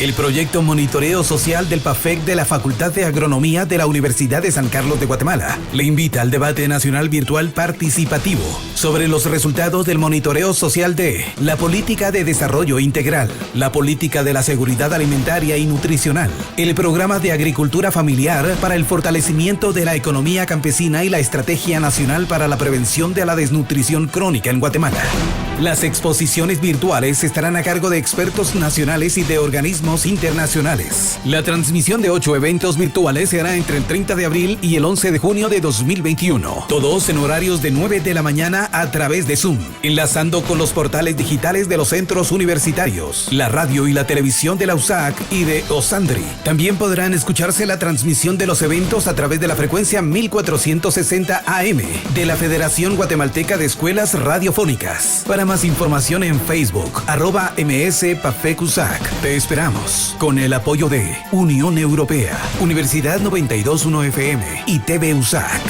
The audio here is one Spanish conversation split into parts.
El proyecto Monitoreo Social del PAFEC de la Facultad de Agronomía de la Universidad de San Carlos de Guatemala le invita al debate nacional virtual participativo sobre los resultados del monitoreo social de la política de desarrollo integral, la política de la seguridad alimentaria y nutricional, el programa de agricultura familiar para el fortalecimiento de la economía campesina y la estrategia nacional para la prevención de la desnutrición crónica en Guatemala. Las exposiciones virtuales estarán a cargo de expertos nacionales y de organismos internacionales. La transmisión de 8 eventos virtuales se hará entre el 30 de abril y el 11 de junio de 2021. Todos en horarios de 9 de la mañana a través de Zoom, enlazando con los portales digitales de los centros universitarios, la radio y la televisión de la USAC y de OSANDRI. También podrán escucharse la transmisión de los eventos a través de la frecuencia 1460 AM de la Federación Guatemalteca de Escuelas Radiofónicas. Para más información en Facebook, @MSPAFECUSAC. Te esperamos con el apoyo de Unión Europea, Universidad 921 FM y TV USAC.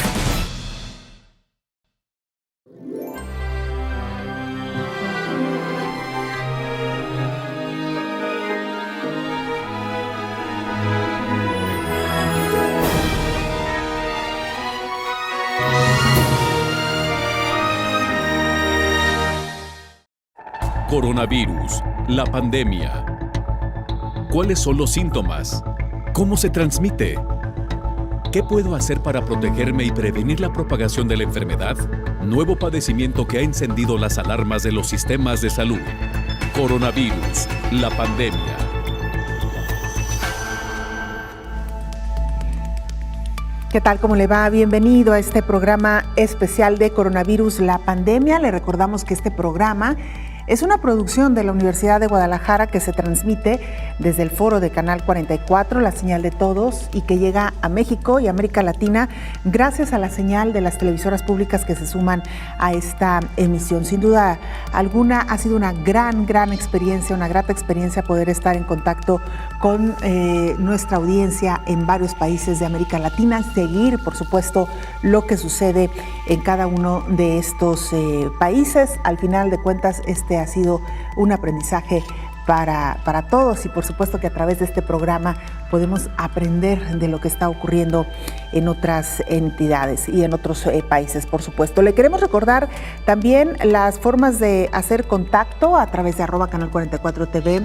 Coronavirus, la pandemia. ¿Cuáles son los síntomas? ¿Cómo se transmite? ¿Qué puedo hacer para protegerme y prevenir la propagación de la enfermedad? Nuevo padecimiento que ha encendido las alarmas de los sistemas de salud. Coronavirus, la pandemia. ¿Qué tal? ¿Cómo le va? Bienvenido a este programa especial de Coronavirus, la pandemia. Le recordamos que este programa es una producción de la Universidad de Guadalajara que se transmite desde el foro de Canal 44, la señal de todos, y que llega a México y América Latina gracias a la señal de las televisoras públicas que se suman a esta emisión. Sin duda alguna ha sido una gran experiencia, una grata experiencia poder estar en contacto con nuestra audiencia en varios países de América Latina, seguir, por supuesto, lo que sucede en cada uno de estos países. Al final de cuentas, este ha sido un aprendizaje para todos y por supuesto que a través de este programa podemos aprender de lo que está ocurriendo en otras entidades y en otros países, por supuesto. Le queremos recordar también las formas de hacer contacto a través de @Canal 44 TV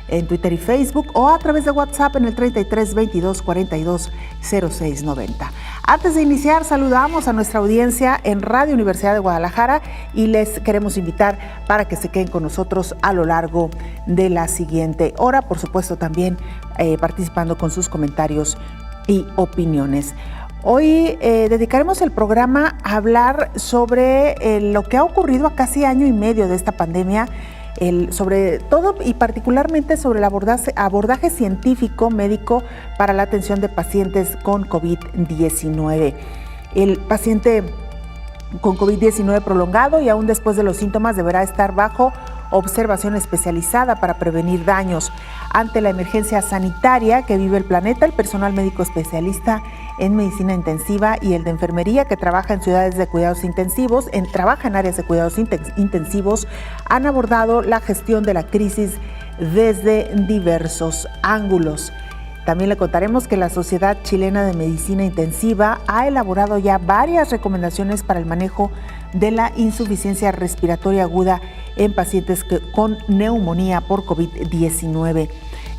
en Twitter y Facebook o a través de WhatsApp en el 33 22 42 06 90. Antes de iniciar, saludamos a nuestra audiencia en Radio Universidad de Guadalajara y les queremos invitar para que se queden con nosotros a lo largo de la siguiente hora, por supuesto también participando con sus comentarios y opiniones. Hoy dedicaremos el programa a hablar sobre lo que ha ocurrido a casi año y medio de esta pandemia, sobre todo y particularmente sobre el abordaje científico médico para la atención de pacientes con COVID-19. El paciente con COVID-19 prolongado y aún después de los síntomas deberá estar bajo observación especializada para prevenir daños. Ante la emergencia sanitaria que vive el planeta, el personal médico especialista en medicina intensiva y el de enfermería que trabaja en ciudades de cuidados intensivos, trabaja en áreas de cuidados intensivos, han abordado la gestión de la crisis desde diversos ángulos. También le contaremos que la Sociedad Chilena de Medicina Intensiva ha elaborado ya varias recomendaciones para el manejo de la insuficiencia respiratoria aguda en pacientes con neumonía por COVID-19.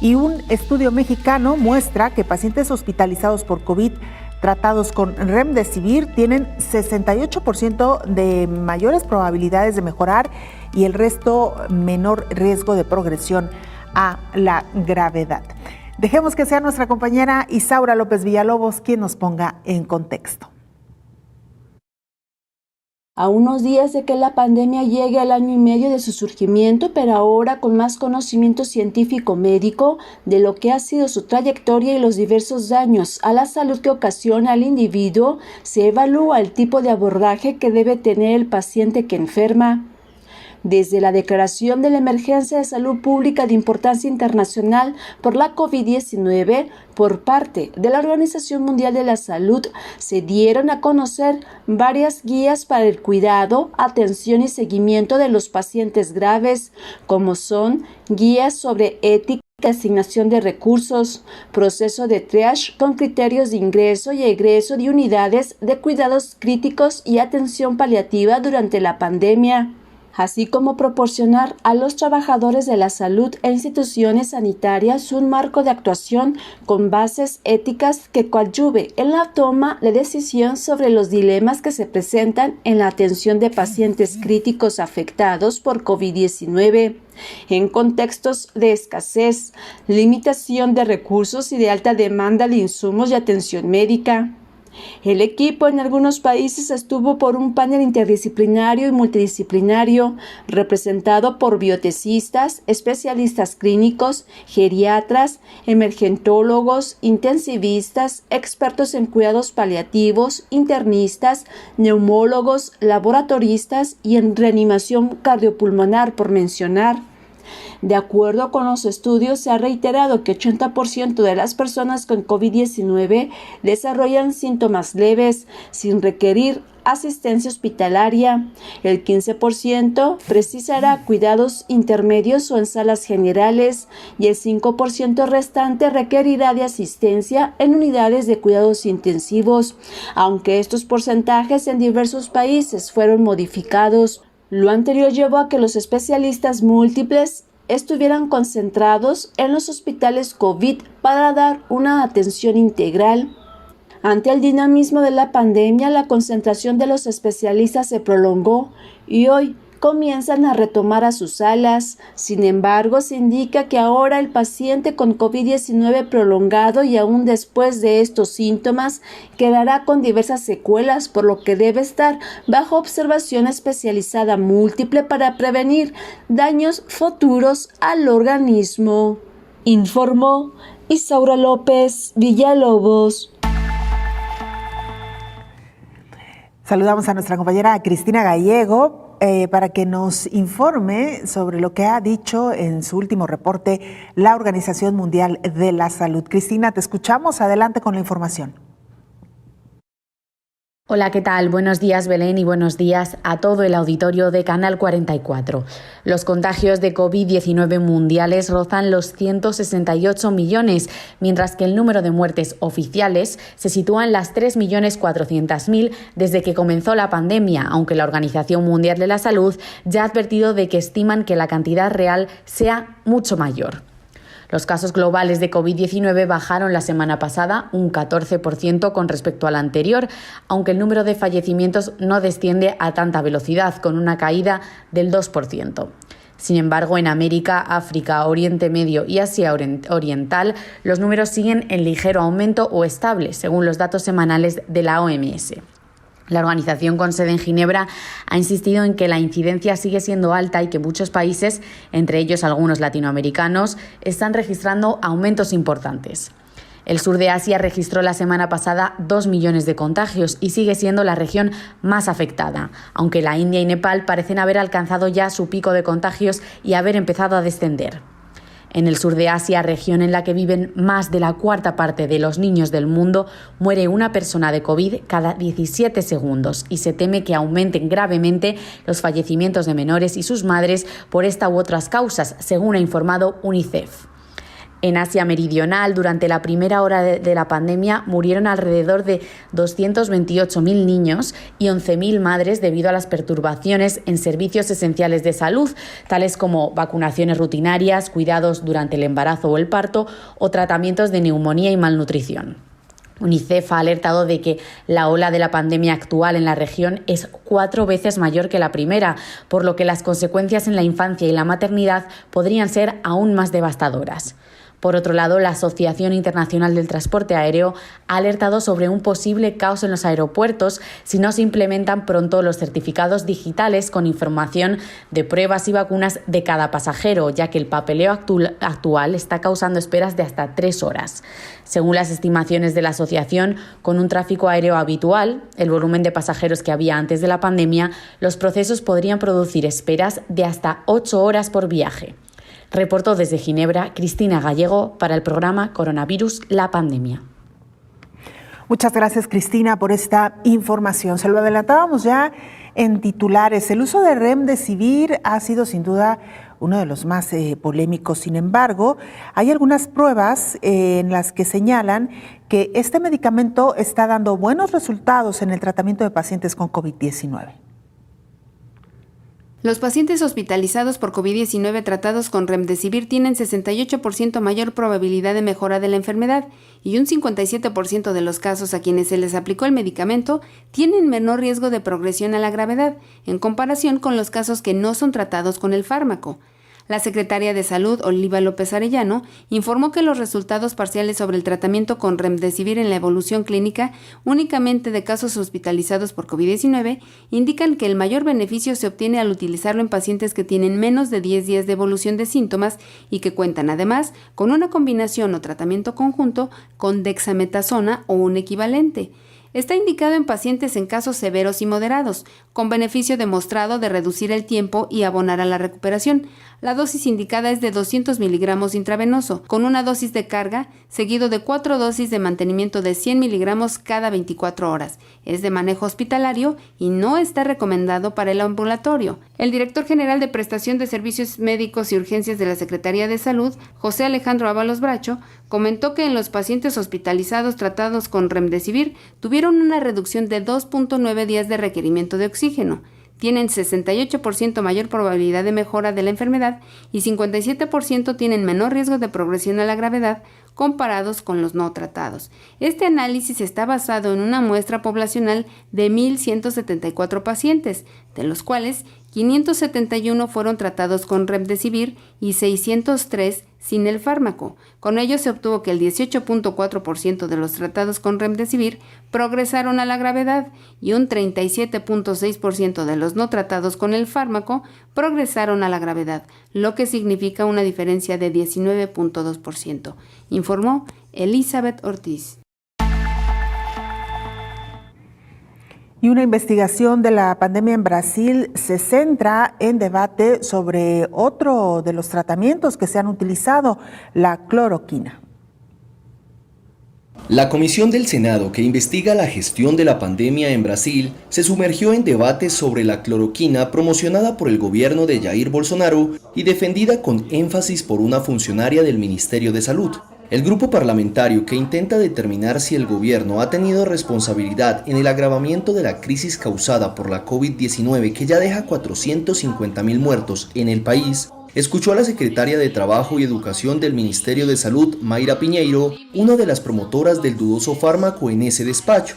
Y un estudio mexicano muestra que pacientes hospitalizados por COVID tratados con Remdesivir tienen 68% de mayores probabilidades de mejorar y el resto menor riesgo de progresión a la gravedad. Dejemos que sea nuestra compañera Isaura López Villalobos quien nos ponga en contexto. A unos días de que la pandemia llegue al año y medio de su surgimiento, pero ahora con más conocimiento científico-médico de lo que ha sido su trayectoria y los diversos daños a la salud que ocasiona al individuo, se evalúa el tipo de abordaje que debe tener el paciente que enferma. Desde la declaración de la emergencia de salud pública de importancia internacional por la COVID-19 por parte de la Organización Mundial de la Salud, se dieron a conocer varias guías para el cuidado, atención y seguimiento de los pacientes graves, como son guías sobre ética de asignación de recursos, proceso de triage con criterios de ingreso y egreso de unidades de cuidados críticos y atención paliativa durante la pandemia, así como proporcionar a los trabajadores de la salud e instituciones sanitarias un marco de actuación con bases éticas que coadyuve en la toma de decisión sobre los dilemas que se presentan en la atención de pacientes críticos afectados por COVID-19. En contextos de escasez, limitación de recursos y de alta demanda de insumos y atención médica. El equipo en algunos países estuvo por un panel interdisciplinario y multidisciplinario representado por biotesistas, especialistas clínicos, geriatras, emergentólogos, intensivistas, expertos en cuidados paliativos, internistas, neumólogos, laboratoristas y en reanimación cardiopulmonar, por mencionar. De acuerdo con los estudios, se ha reiterado que 80% de las personas con COVID-19 desarrollan síntomas leves sin requerir asistencia hospitalaria. El 15% precisará cuidados intermedios o en salas generales y el 5% restante requerirá de asistencia en unidades de cuidados intensivos, aunque estos porcentajes en diversos países fueron modificados. Lo anterior llevó a que los especialistas múltiples estuvieran concentrados en los hospitales COVID para dar una atención integral. Ante el dinamismo de la pandemia, la concentración de los especialistas se prolongó y hoy comienzan a retomar a sus salas. Sin embargo, se indica que ahora el paciente con COVID-19 prolongado y aún después de estos síntomas quedará con diversas secuelas, por lo que debe estar bajo observación especializada múltiple para prevenir daños futuros al organismo. Informó Isaura López Villalobos. Saludamos a nuestra compañera Cristina Gallego para que nos informe sobre lo que ha dicho en su último reporte la Organización Mundial de la Salud. Cristina, te escuchamos. Adelante con la información. Hola, ¿qué tal? Buenos días, Belén, y buenos días a todo el auditorio de Canal 44. Los contagios de COVID-19 mundiales rozan los 168 millones, mientras que el número de muertes oficiales se sitúa en las 3.400.000 desde que comenzó la pandemia, aunque la Organización Mundial de la Salud ya ha advertido de que estiman que la cantidad real sea mucho mayor. Los casos globales de COVID-19 bajaron la semana pasada un 14% con respecto al anterior, aunque el número de fallecimientos no desciende a tanta velocidad, con una caída del 2%. Sin embargo, en América, África, Oriente Medio y Asia Oriental, los números siguen en ligero aumento o estable, según los datos semanales de la OMS. La organización con sede en Ginebra ha insistido en que la incidencia sigue siendo alta y que muchos países, entre ellos algunos latinoamericanos, están registrando aumentos importantes. El sur de Asia registró la semana pasada 2 millones de contagios y sigue siendo la región más afectada, aunque la India y Nepal parecen haber alcanzado ya su pico de contagios y haber empezado a descender. En el sur de Asia, región en la que viven más de la cuarta parte de los niños del mundo, muere una persona de COVID cada 17 segundos y se teme que aumenten gravemente los fallecimientos de menores y sus madres por esta u otras causas, según ha informado UNICEF. En Asia Meridional, durante la primera hora de la pandemia, murieron alrededor de 228.000 niños y 11.000 madres debido a las perturbaciones en servicios esenciales de salud, tales como vacunaciones rutinarias, cuidados durante el embarazo o el parto o tratamientos de neumonía y malnutrición. UNICEF ha alertado de que la ola de la pandemia actual en la región es 4 veces mayor que la primera, por lo que las consecuencias en la infancia y la maternidad podrían ser aún más devastadoras. Por otro lado, la Asociación Internacional del Transporte Aéreo ha alertado sobre un posible caos en los aeropuertos si no se implementan pronto los certificados digitales con información de pruebas y vacunas de cada pasajero, ya que el papeleo actual está causando esperas de hasta 3 horas. Según las estimaciones de la asociación, con un tráfico aéreo habitual, el volumen de pasajeros que había antes de la pandemia, los procesos podrían producir esperas de hasta 8 horas por viaje. Reportó desde Ginebra Cristina Gallego para el programa Coronavirus, la pandemia. Muchas gracias, Cristina, por esta información. Se lo adelantábamos ya en titulares. El uso de Remdesivir ha sido sin duda uno de los más polémicos. Sin embargo, hay algunas pruebas en las que señalan que este medicamento está dando buenos resultados en el tratamiento de pacientes con COVID-19. Los pacientes hospitalizados por COVID-19 tratados con Remdesivir tienen 68% mayor probabilidad de mejora de la enfermedad y un 57% de los casos a quienes se les aplicó el medicamento tienen menor riesgo de progresión a la gravedad en comparación con los casos que no son tratados con el fármaco. La secretaria de Salud, Oliva López Arellano, informó que los resultados parciales sobre el tratamiento con Remdesivir en la evolución clínica únicamente de casos hospitalizados por COVID-19 indican que el mayor beneficio se obtiene al utilizarlo en pacientes que tienen menos de 10 días de evolución de síntomas y que cuentan además con una combinación o tratamiento conjunto con dexametasona o un equivalente. Está indicado en pacientes en casos severos y moderados, con beneficio demostrado de reducir el tiempo y abonar a la recuperación. La dosis indicada es de 200 miligramos intravenoso, con una dosis de carga, seguido de 4 dosis de mantenimiento de 100 miligramos cada 24 horas. Es de manejo hospitalario y no está recomendado para el ambulatorio. El director general de Prestación de Servicios Médicos y Urgencias de la Secretaría de Salud, José Alejandro Ábalos Bracho, comentó que en los pacientes hospitalizados tratados con Remdesivir tuvieron una reducción de 2.9 días de requerimiento de oxígeno. Tienen 68% mayor probabilidad de mejora de la enfermedad y 57% tienen menor riesgo de progresión a la gravedad comparados con los no tratados. Este análisis está basado en una muestra poblacional de 1.174 pacientes, de los cuales 571 fueron tratados con Remdesivir y 603 sin el fármaco. Con ello se obtuvo que el 18.4% de los tratados con Remdesivir progresaron a la gravedad y un 37.6% de los no tratados con el fármaco progresaron a la gravedad, lo que significa una diferencia de 19.2%, informó Elizabeth Ortiz. Y una investigación de la pandemia en Brasil se centra en debate sobre otro de los tratamientos que se han utilizado, la cloroquina. La comisión del Senado que investiga la gestión de la pandemia en Brasil se sumergió en debates sobre la cloroquina promocionada por el gobierno de Jair Bolsonaro y defendida con énfasis por una funcionaria del Ministerio de Salud. El grupo parlamentario que intenta determinar si el gobierno ha tenido responsabilidad en el agravamiento de la crisis causada por la COVID-19 que ya deja 450.000 muertos en el país, escuchó a la secretaria de Trabajo y Educación del Ministerio de Salud, Mayra Pinheiro, una de las promotoras del dudoso fármaco en ese despacho.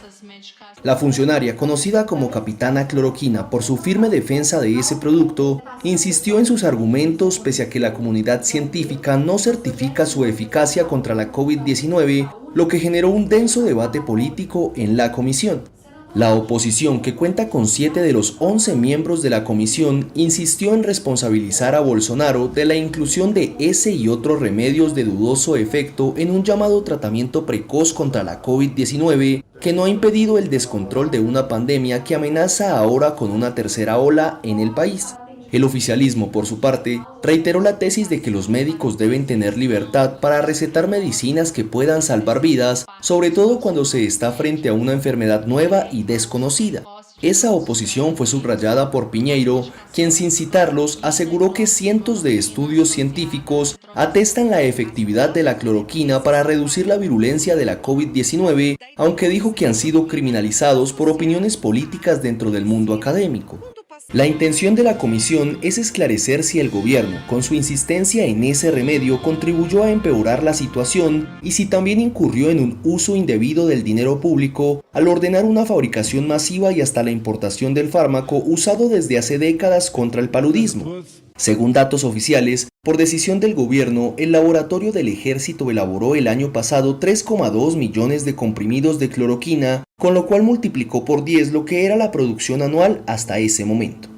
La funcionaria, conocida como Capitana Cloroquina por su firme defensa de ese producto, insistió en sus argumentos pese a que la comunidad científica no certifica su eficacia contra la COVID-19, lo que generó un denso debate político en la comisión. La oposición, que cuenta con 7 de los 11 miembros de la comisión, insistió en responsabilizar a Bolsonaro de la inclusión de ese y otros remedios de dudoso efecto en un llamado tratamiento precoz contra la COVID-19, que no ha impedido el descontrol de una pandemia que amenaza ahora con una tercera ola en el país. El oficialismo, por su parte, reiteró la tesis de que los médicos deben tener libertad para recetar medicinas que puedan salvar vidas, sobre todo cuando se está frente a una enfermedad nueva y desconocida. Esa oposición fue subrayada por Pinheiro, quien sin citarlos aseguró que cientos de estudios científicos atestan la efectividad de la cloroquina para reducir la virulencia de la COVID-19, aunque dijo que han sido criminalizados por opiniones políticas dentro del mundo académico. La intención de la comisión es esclarecer si el gobierno, con su insistencia en ese remedio, contribuyó a empeorar la situación y si también incurrió en un uso indebido del dinero público al ordenar una fabricación masiva y hasta la importación del fármaco usado desde hace décadas contra el paludismo. Según datos oficiales, por decisión del gobierno, el laboratorio del ejército elaboró el año pasado 3,2 millones de comprimidos de cloroquina, con lo cual multiplicó por 10 lo que era la producción anual hasta ese momento.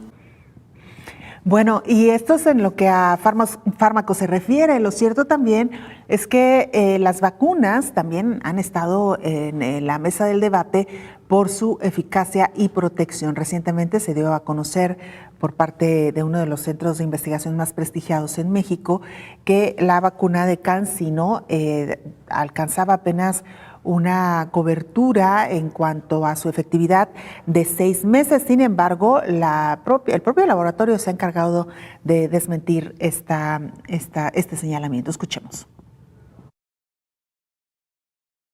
Bueno, y esto es en lo que a fármacos se refiere. Lo cierto también es que las vacunas también han estado en la mesa del debate por su eficacia y protección. Recientemente se dio a conocer por parte de uno de los centros de investigación más prestigiados en México que la vacuna de CanSino alcanzaba apenas una cobertura en cuanto a su efectividad de 6 meses. Sin embargo, el propio laboratorio se ha encargado de desmentir este señalamiento. Escuchemos.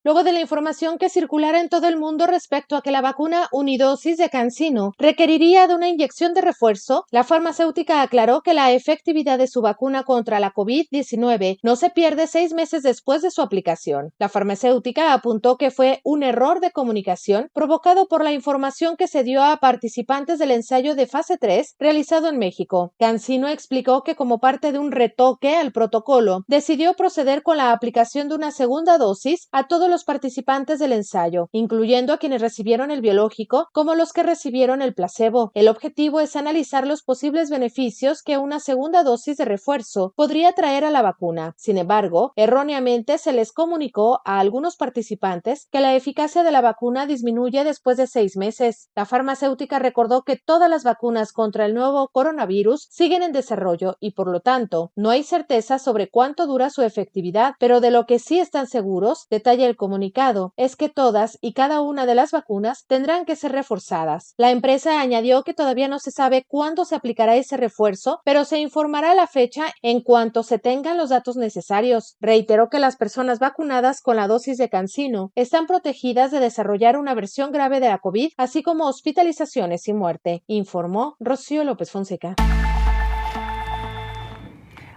Luego de la información que circulara en todo el mundo respecto a que la vacuna unidosis de CanSino requeriría de una inyección de refuerzo, la farmacéutica aclaró que la efectividad de su vacuna contra la COVID-19 no se pierde 6 meses después de su aplicación. La farmacéutica apuntó que fue un error de comunicación provocado por la información que se dio a participantes del ensayo de fase 3 realizado en México. CanSino explicó que como parte de un retoque al protocolo, decidió proceder con la aplicación de una segunda dosis a todos los participantes del ensayo, incluyendo a quienes recibieron el biológico como los que recibieron el placebo. El objetivo es analizar los posibles beneficios que una segunda dosis de refuerzo podría traer a la vacuna. Sin embargo, erróneamente se les comunicó a algunos participantes que la eficacia de la vacuna disminuye después de 6 meses. La farmacéutica recordó que todas las vacunas contra el nuevo coronavirus siguen en desarrollo y, por lo tanto, no hay certeza sobre cuánto dura su efectividad, pero de lo que sí están seguros, detalla el comunicado, es que todas y cada una de las vacunas tendrán que ser reforzadas. La empresa añadió que todavía no se sabe cuándo se aplicará ese refuerzo, pero se informará la fecha en cuanto se tengan los datos necesarios. Reiteró que las personas vacunadas con la dosis de CanSino están protegidas de desarrollar una versión grave de la COVID, así como hospitalizaciones y muerte, informó Rocío López Fonseca.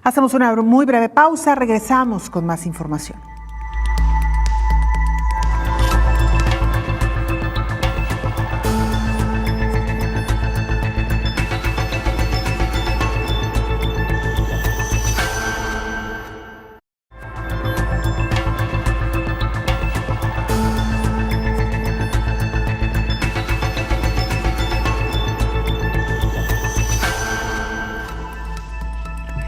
Hacemos una muy breve pausa, regresamos con más información.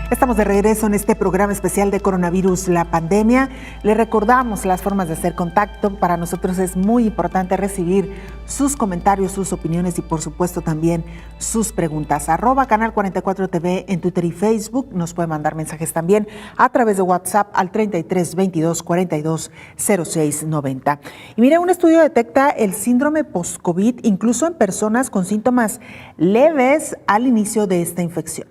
Estamos de regreso en este programa especial de coronavirus, la pandemia. Le recordamos las formas de hacer contacto. Para nosotros es muy importante recibir sus comentarios, sus opiniones y por supuesto también sus preguntas. @Canal 44 TV en Twitter y Facebook. Nos puede mandar mensajes también a través de WhatsApp al 33 22 42 06 90. Y mire, un estudio detecta el síndrome post-COVID incluso en personas con síntomas leves al inicio de esta infección.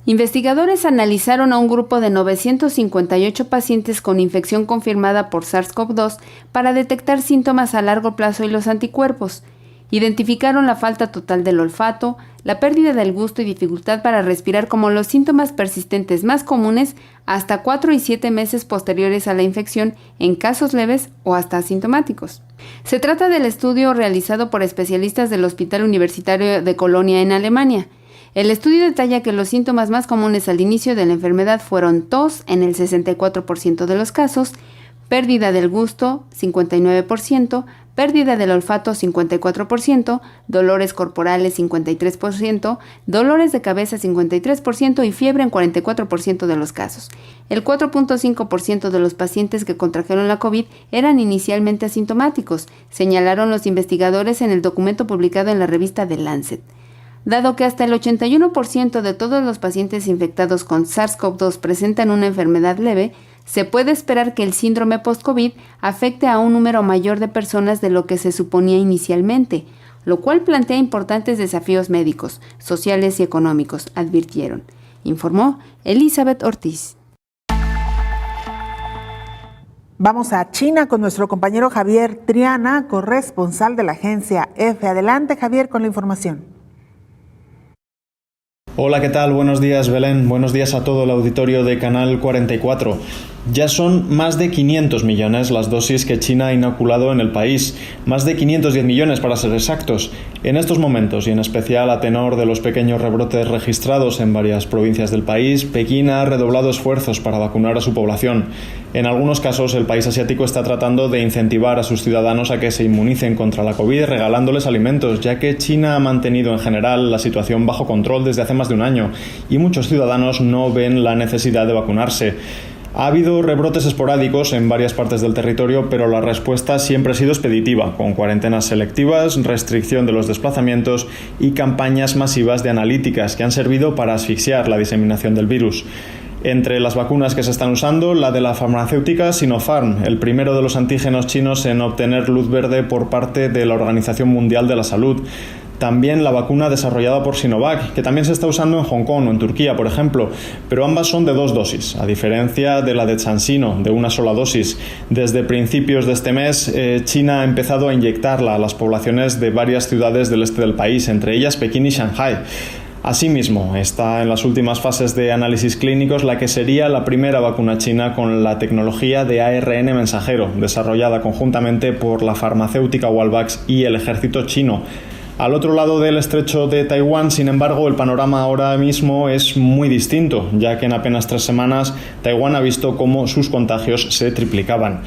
Investigadores analizaron a un grupo de 958 pacientes con infección confirmada por SARS-CoV-2 para detectar síntomas a largo plazo y los anticuerpos. Identificaron la falta total del olfato, la pérdida del gusto y dificultad para respirar como los síntomas persistentes más comunes hasta 4 y 7 meses posteriores a la infección en casos leves o hasta asintomáticos. Se trata del estudio realizado por especialistas del Hospital Universitario de Colonia en Alemania. El estudio detalla que los síntomas más comunes al inicio de la enfermedad fueron tos en el 64% de los casos, pérdida del gusto 59%, pérdida del olfato 54%, dolores corporales 53%, dolores de cabeza 53% y fiebre en 44% de los casos. El 4.5% de los pacientes que contrajeron la COVID eran inicialmente asintomáticos, señalaron los investigadores en el documento publicado en la revista The Lancet. Dado que hasta el 81% de todos los pacientes infectados con SARS-CoV-2 presentan una enfermedad leve, se puede esperar que el síndrome post-COVID afecte a un número mayor de personas de lo que se suponía inicialmente, lo cual plantea importantes desafíos médicos, sociales y económicos, advirtieron, informó Elizabeth Ortiz. Vamos a China con nuestro compañero Javier Triana, corresponsal de la agencia EFE. Adelante, Javier, con la información. Hola, ¿qué tal? Buenos días, Belén. Buenos días a todo el auditorio de Canal 44. Ya son más de 500 millones las dosis que China ha inoculado en el país, más de 510 millones para ser exactos. En estos momentos, y en especial a tenor de los pequeños rebrotes registrados en varias provincias del país, Pekín ha redoblado esfuerzos para vacunar a su población. En algunos casos, el país asiático está tratando de incentivar a sus ciudadanos a que se inmunicen contra la COVID regalándoles alimentos, ya que China ha mantenido en general la situación bajo control desde hace más de un año y muchos ciudadanos no ven la necesidad de vacunarse. Ha habido rebrotes esporádicos en varias partes del territorio, pero la respuesta siempre ha sido expeditiva, con cuarentenas selectivas, restricción de los desplazamientos y campañas masivas de analíticas que han servido para asfixiar la diseminación del virus. Entre las vacunas que se están usando, la de la farmacéutica Sinopharm, el primero de los antígenos chinos en obtener luz verde por parte de la Organización Mundial de la Salud. También la vacuna desarrollada por Sinovac, que también se está usando en Hong Kong o en Turquía, por ejemplo, pero ambas son de 2 dosis, a diferencia de la de CanSino, de una sola dosis. Desde principios de este mes, China ha empezado a inyectarla a las poblaciones de varias ciudades del este del país, entre ellas Pekín y Shanghái. Asimismo, está en las últimas fases de análisis clínicos la que sería la primera vacuna china con la tecnología de ARN mensajero, desarrollada conjuntamente por la farmacéutica Walvax y el ejército chino. Al otro lado del estrecho de Taiwán, sin embargo, el panorama ahora mismo es muy distinto, ya que en apenas 3 semanas Taiwán ha visto cómo sus contagios se triplicaban.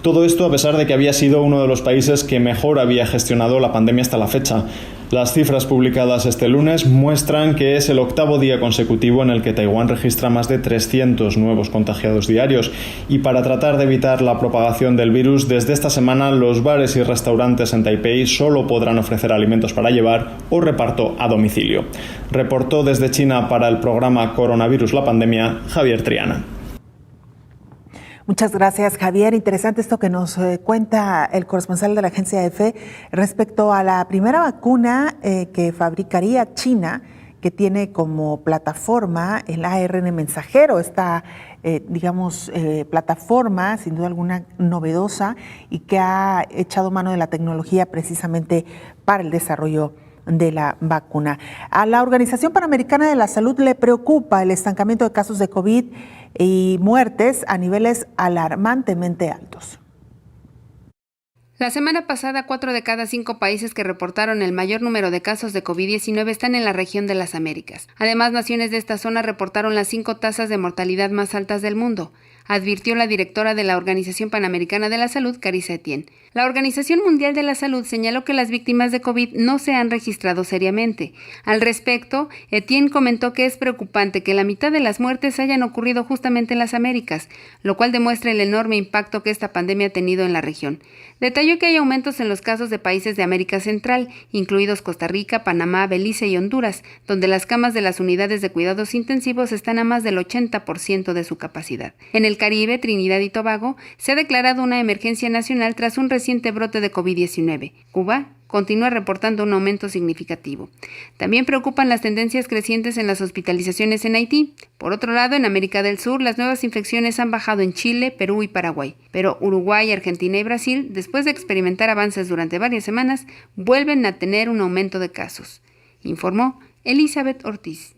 Todo esto a pesar de que había sido uno de los países que mejor había gestionado la pandemia hasta la fecha. Las cifras publicadas este lunes muestran que es el 8º día consecutivo en el que Taiwán registra más de 300 nuevos contagiados diarios, y para tratar de evitar la propagación del virus, desde esta semana los bares y restaurantes en Taipei solo podrán ofrecer alimentos para llevar o reparto a domicilio. Reportó desde China para el programa Coronavirus la Pandemia, Javier Triana. Muchas gracias, Javier. Interesante esto que nos cuenta el corresponsal de la agencia EFE respecto a la primera vacuna que fabricaría China, que tiene como plataforma el ARN mensajero, esta, plataforma sin duda alguna novedosa y que ha echado mano de la tecnología precisamente para el desarrollo de la vacuna. A la Organización Panamericana de la Salud le preocupa el estancamiento de casos de COVID y muertes a niveles alarmantemente altos. La semana pasada, 4 de cada 5 países que reportaron el mayor número de casos de COVID-19 están en la región de las Américas. Además, naciones de esta zona reportaron las 5 tasas de mortalidad más altas del mundo, advirtió la directora de la Organización Panamericana de la Salud, Carissa Etienne. La Organización Mundial de la Salud señaló que las víctimas de COVID no se han registrado seriamente. Al respecto, Etienne comentó que es preocupante que la mitad de las muertes hayan ocurrido justamente en las Américas, lo cual demuestra el enorme impacto que esta pandemia ha tenido en la región. Detalló que hay aumentos en los casos de países de América Central, incluidos Costa Rica, Panamá, Belice y Honduras, donde las camas de las unidades de cuidados intensivos están a más del 80% de su capacidad. En el Caribe, Trinidad y Tobago, se ha declarado una emergencia nacional tras un reciente brote de COVID-19. Cuba continúa reportando un aumento significativo. También preocupan las tendencias crecientes en las hospitalizaciones en Haití. Por otro lado, en América del Sur, las nuevas infecciones han bajado en Chile, Perú y Paraguay. Pero Uruguay, Argentina y Brasil, después de experimentar avances durante varias semanas, vuelven a tener un aumento de casos, informó Elizabeth Ortiz.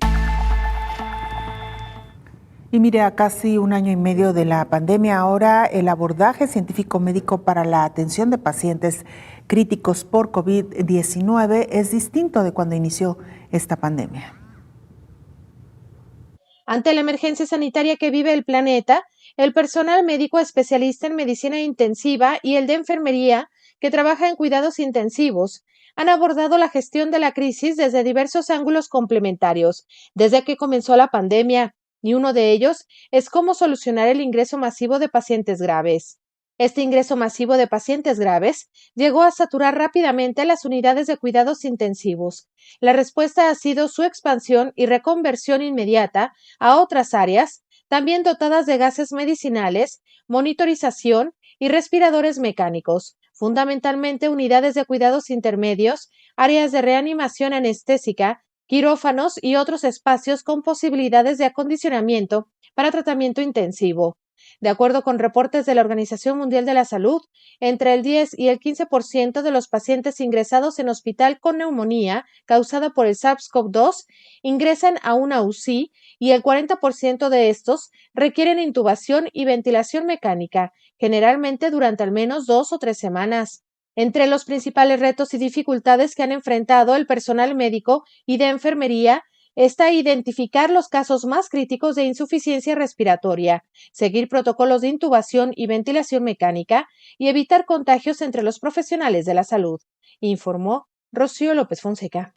Y mire, a casi 1 año y medio de la pandemia, ahora el abordaje científico-médico para la atención de pacientes críticos por COVID-19 es distinto de cuando inició esta pandemia. Ante la emergencia sanitaria que vive el planeta, el personal médico especialista en medicina intensiva y el de enfermería, que trabaja en cuidados intensivos, han abordado la gestión de la crisis desde diversos ángulos complementarios, desde que comenzó la pandemia, y uno de ellos es cómo solucionar el ingreso masivo de pacientes graves. Este ingreso masivo de pacientes graves llegó a saturar rápidamente las unidades de cuidados intensivos. La respuesta ha sido su expansión y reconversión inmediata a otras áreas, también dotadas de gases medicinales, monitorización y respiradores mecánicos, fundamentalmente unidades de cuidados intermedios, áreas de reanimación anestésica, quirófanos y otros espacios con posibilidades de acondicionamiento para tratamiento intensivo. De acuerdo con reportes de la Organización Mundial de la Salud, entre el 10 y el 15% de los pacientes ingresados en hospital con neumonía causada por el SARS-CoV-2 ingresan a una UCI y el 40% de estos requieren intubación y ventilación mecánica, generalmente durante al menos 2 o 3 semanas. Entre los principales retos y dificultades que han enfrentado el personal médico y de enfermería está identificar los casos más críticos de insuficiencia respiratoria, seguir protocolos de intubación y ventilación mecánica y evitar contagios entre los profesionales de la salud, informó Rocío López Fonseca.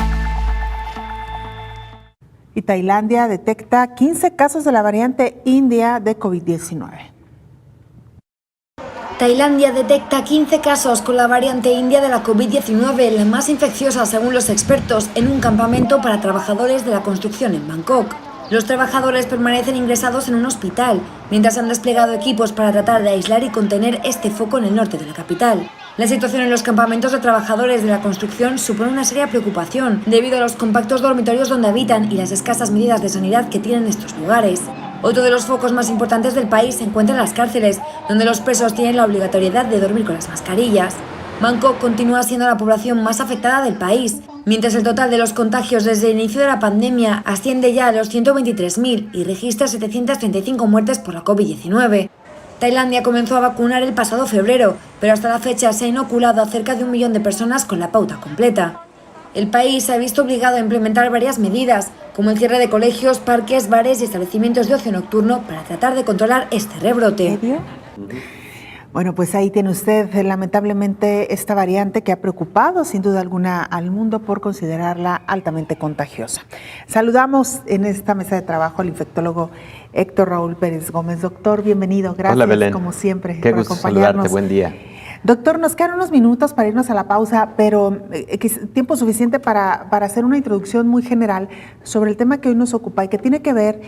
Y Tailandia detecta 15 casos de la variante india de COVID-19. Tailandia detecta 15 casos con la variante india de la COVID-19, la más infecciosa según los expertos, en un campamento para trabajadores de la construcción en Bangkok. Los trabajadores permanecen ingresados en un hospital, mientras han desplegado equipos para tratar de aislar y contener este foco en el norte de la capital. La situación en los campamentos de trabajadores de la construcción supone una seria preocupación debido a los compactos dormitorios donde habitan y las escasas medidas de sanidad que tienen estos lugares. Otro de los focos más importantes del país se encuentra en las cárceles, donde los presos tienen la obligatoriedad de dormir con las mascarillas. Bangkok continúa siendo la población más afectada del país, mientras el total de los contagios desde el inicio de la pandemia asciende ya a los 123.000 y registra 735 muertes por la COVID-19. Tailandia comenzó a vacunar el pasado febrero, pero hasta la fecha se ha inoculado a cerca de 1 millón de personas con la pauta completa. El país se ha visto obligado a implementar varias medidas, como el cierre de colegios, parques, bares y establecimientos de ocio nocturno para tratar de controlar este rebrote. Bueno, pues ahí tiene usted lamentablemente esta variante que ha preocupado sin duda alguna al mundo por considerarla altamente contagiosa. Saludamos en esta mesa de trabajo al infectólogo Héctor Raúl Pérez Gómez. Doctor, bienvenido. Gracias. Hola, Belén. Como siempre Qué por gusto acompañarnos. saludarte. Buen día. Doctor, nos quedan unos minutos para irnos a la pausa, pero tiempo suficiente para hacer una introducción muy general sobre el tema que hoy nos ocupa y que tiene que ver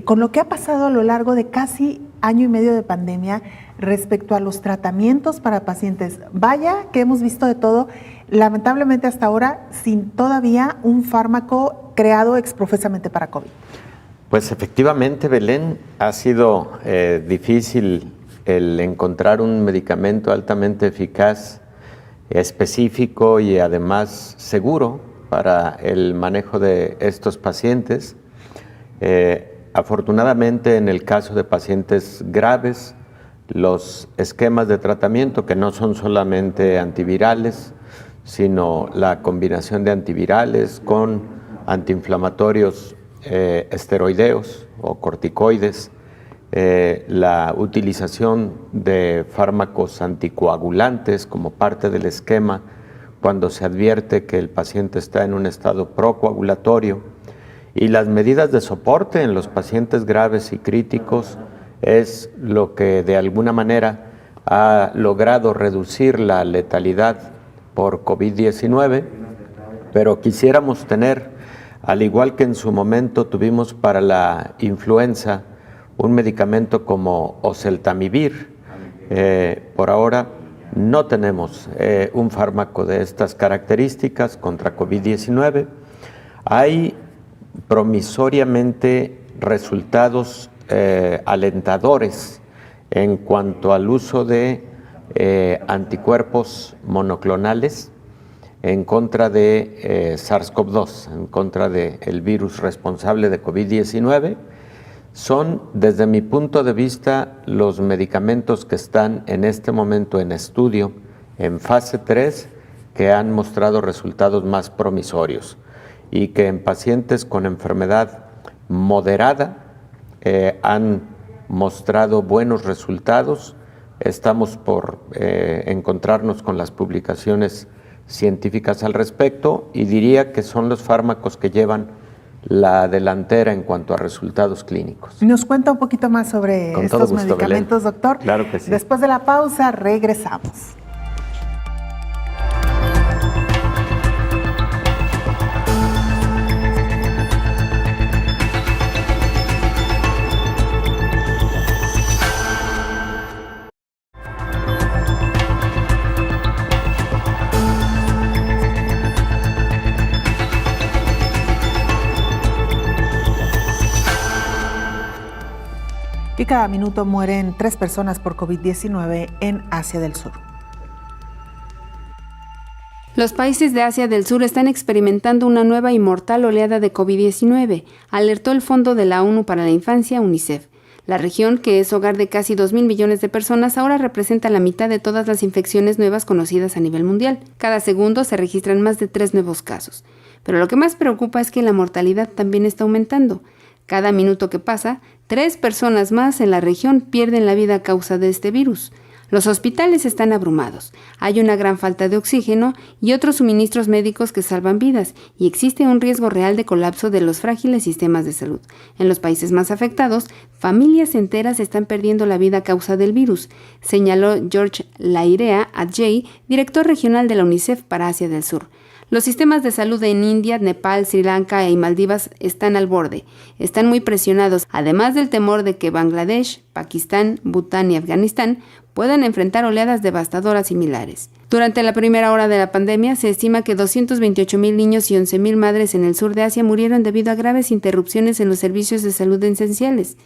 con lo que ha pasado a lo largo de casi año y medio de pandemia respecto a los tratamientos para pacientes. Vaya que hemos visto de todo, lamentablemente hasta ahora, sin todavía un fármaco creado exprofesamente para COVID. Pues efectivamente, Belén, ha sido difícil el encontrar un medicamento altamente eficaz, específico y además seguro para el manejo de estos pacientes. Afortunadamente, en el caso de pacientes graves, los esquemas de tratamiento, que no son solamente antivirales, sino la combinación de antivirales con antiinflamatorios esteroideos o corticoides, la utilización de fármacos anticoagulantes como parte del esquema cuando se advierte que el paciente está en un estado procoagulatorio, y las medidas de soporte en los pacientes graves y críticos es lo que de alguna manera ha logrado reducir la letalidad por COVID-19, pero quisiéramos tener, al igual que en su momento tuvimos para la influenza, un medicamento como oseltamivir. Por ahora no tenemos un fármaco de estas características contra COVID-19. Hay promisoriamente resultados alentadores en cuanto al uso de anticuerpos monoclonales en contra de SARS-CoV-2, en contra del virus responsable de COVID-19. Son, desde mi punto de vista, los medicamentos que están en este momento en estudio, en fase 3, que han mostrado resultados más promisorios y que en pacientes con enfermedad moderada han mostrado buenos resultados. Estamos por encontrarnos con las publicaciones científicas al respecto y diría que son los fármacos que llevan la delantera en cuanto a resultados clínicos. ¿Nos cuenta un poquito más sobre estos medicamentos, Belén. doctor? Claro que sí. Después de la pausa, regresamos. Y cada minuto mueren 3 personas por COVID-19 en Asia del Sur. Los países de Asia del Sur están experimentando una nueva y mortal oleada de COVID-19, alertó el Fondo de la ONU para la Infancia, UNICEF. La región, que es hogar de casi 2.000 millones de personas, ahora representa la mitad de todas las infecciones nuevas conocidas a nivel mundial. Cada segundo se registran más de 3 nuevos casos. Pero lo que más preocupa es que la mortalidad también está aumentando. Cada minuto que pasa, 3 personas más en la región pierden la vida a causa de este virus. Los hospitales están abrumados, hay una gran falta de oxígeno y otros suministros médicos que salvan vidas, y existe un riesgo real de colapso de los frágiles sistemas de salud. En los países más afectados, familias enteras están perdiendo la vida a causa del virus, señaló George Lairea Adjei, director regional de la UNICEF para Asia del Sur. Los sistemas de salud en India, Nepal, Sri Lanka y Maldivas están al borde. Están muy presionados, además del temor de que Bangladesh, Pakistán, Bután y Afganistán puedan enfrentar oleadas devastadoras similares. Durante la primera hora de la pandemia, se estima que 228,000 niños y 11,000 madres en el sur de Asia murieron debido a graves interrupciones en los servicios de salud esenciales.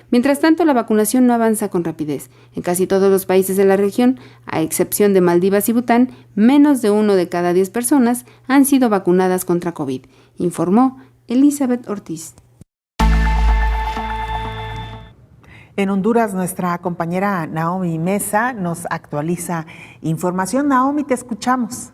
Mientras tanto, la vacunación no avanza con rapidez. En casi todos los países de la región, a excepción de Maldivas y Bután, menos de 1 de cada 10 personas han sido vacunadas contra COVID, informó Elizabeth Ortiz. En Honduras, nuestra compañera Naomi Mesa nos actualiza información. Naomi, te escuchamos.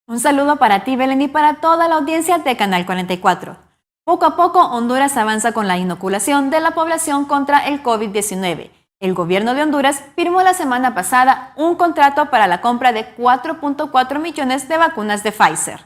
Un saludo para ti, Belén, y para toda la audiencia de Canal 44. Poco a poco, Honduras avanza con la inoculación de la población contra el COVID-19. El gobierno de Honduras firmó la semana pasada un contrato para la compra de 4.4 millones de vacunas de Pfizer.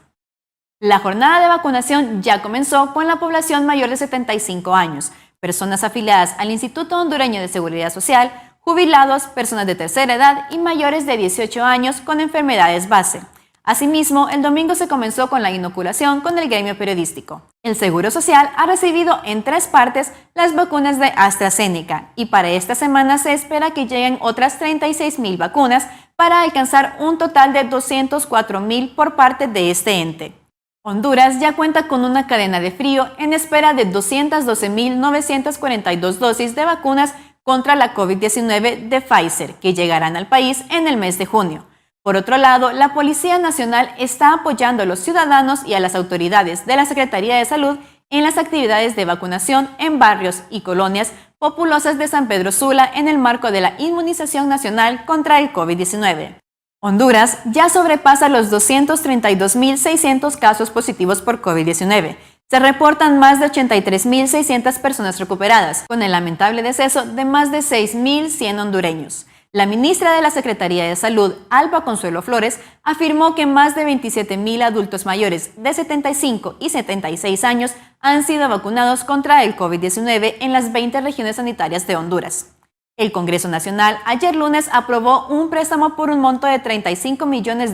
La jornada de vacunación ya comenzó con la población mayor de 75 años, personas afiliadas al Instituto Hondureño de Seguridad Social, jubilados, personas de tercera edad y mayores de 18 años con enfermedades base. Asimismo, el domingo se comenzó con la inoculación con el gremio periodístico. El Seguro Social ha recibido en 3 partes las vacunas de AstraZeneca y para esta semana se espera que lleguen otras 36,000 vacunas para alcanzar un total de 204,000 por parte de este ente. Honduras ya cuenta con una cadena de frío en espera de 212,942 dosis de vacunas contra la COVID-19 de Pfizer, que llegarán al país en el mes de junio. Por otro lado, la Policía Nacional está apoyando a los ciudadanos y a las autoridades de la Secretaría de Salud en las actividades de vacunación en barrios y colonias populosas de San Pedro Sula en el marco de la inmunización nacional contra el COVID-19. Honduras ya sobrepasa los 232,600 casos positivos por COVID-19. Se reportan más de 83,600 personas recuperadas, con el lamentable deceso de más de 6,100 hondureños. La ministra de la Secretaría de Salud, Alba Consuelo Flores, afirmó que más de 27,000 adultos mayores de 75 y 76 años han sido vacunados contra el COVID-19 en las 20 regiones sanitarias de Honduras. El Congreso Nacional ayer lunes aprobó un préstamo por un monto de $35 millones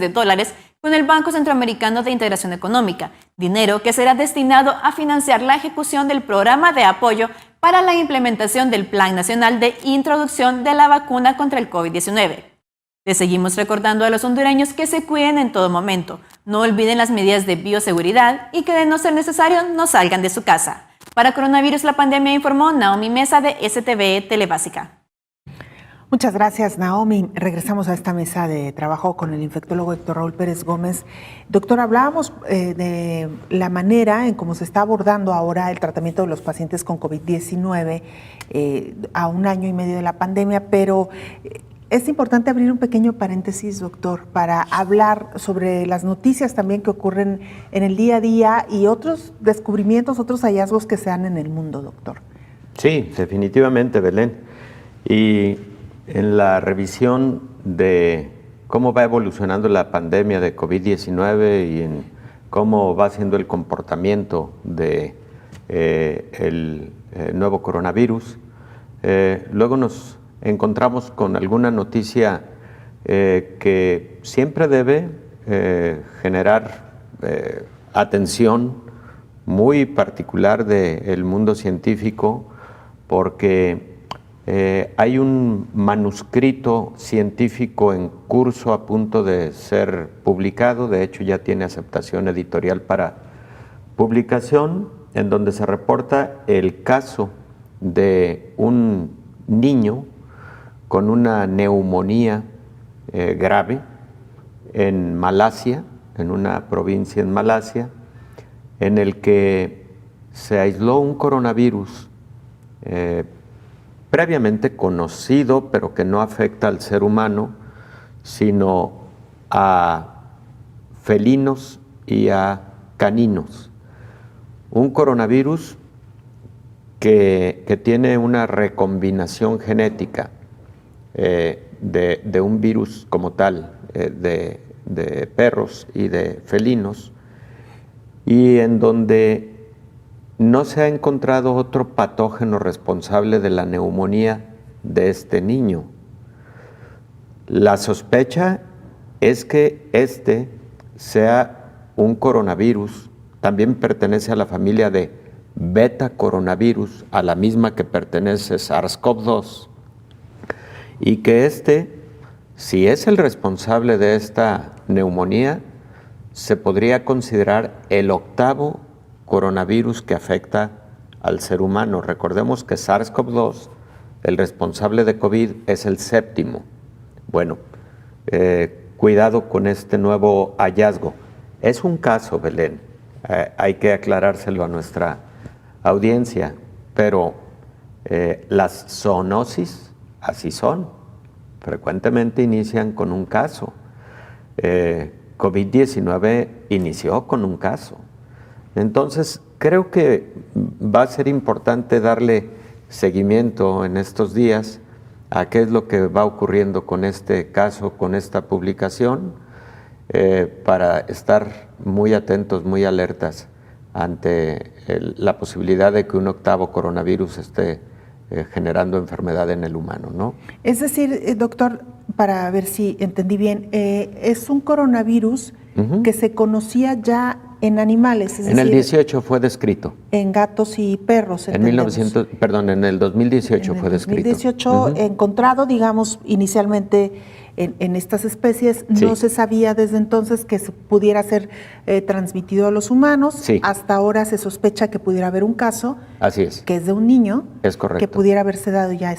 con el Banco Centroamericano de Integración Económica, dinero que será destinado a financiar la ejecución del programa de apoyo para la implementación del Plan Nacional de Introducción de la Vacuna contra el COVID-19. Les seguimos recordando a los hondureños que se cuiden en todo momento, no olviden las medidas de bioseguridad y que de no ser necesario no salgan de su casa. Para Coronavirus la Pandemia informó Naomi Mesa de STV Telebásica. Muchas gracias, Naomi. Regresamos a esta mesa de trabajo con el infectólogo Héctor Raúl Pérez Gómez. Doctor, hablábamos de la manera en cómo se está abordando ahora el tratamiento de los pacientes con COVID-19 a 1 año y medio de la pandemia, pero es importante abrir un pequeño paréntesis, doctor, para hablar sobre las noticias también que ocurren en el día a día y otros descubrimientos, otros hallazgos que se dan en el mundo, doctor. Sí, definitivamente, Belén. Y en la revisión de cómo va evolucionando la pandemia de COVID-19 y en cómo va siendo el comportamiento de el nuevo coronavirus, luego nos encontramos con alguna noticia que siempre debe generar atención muy particular del mundo científico, porque hay un manuscrito científico en curso a punto de ser publicado, de hecho ya tiene aceptación editorial para publicación, en donde se reporta el caso de un niño con una neumonía grave en Malasia, en una provincia en Malasia, en el que se aisló un coronavirus previamente conocido, pero que no afecta al ser humano, sino a felinos y a caninos. Un coronavirus que tiene una recombinación genética de un virus como tal, de perros y de felinos, y en donde no se ha encontrado otro patógeno responsable de la neumonía de este niño. La sospecha es que este sea un coronavirus, también pertenece a la familia de beta coronavirus, a la misma que pertenece SARS-CoV-2, y que si es el responsable de esta neumonía, se podría considerar el 8º coronavirus que afecta al ser humano. Recordemos que SARS-CoV-2, el responsable de COVID, es el 7º. Bueno, cuidado con este nuevo hallazgo. Es un caso, Belén, hay que aclarárselo a nuestra audiencia, pero las zoonosis así son, frecuentemente inician con un caso. COVID-19 inició con un caso. Entonces, creo que va a ser importante darle seguimiento en estos días a qué es lo que va ocurriendo con este caso, con esta publicación, para estar muy atentos, muy alertas ante la posibilidad de que un 8º coronavirus esté generando enfermedad en el humano, ¿no? Es decir, doctor, para ver si entendí bien, es un coronavirus que se conocía ya en animales. Es en decir, el 18 fue descrito. En gatos y perros. En el 2018 fue descrito. En el 2018 encontrado, digamos, inicialmente en estas especies. Sí. No se sabía desde entonces que se pudiera ser transmitido a los humanos. Sí. Hasta ahora se sospecha que pudiera haber un caso. Así es. Que es de un niño. Es correcto. Que pudiera haberse dado ya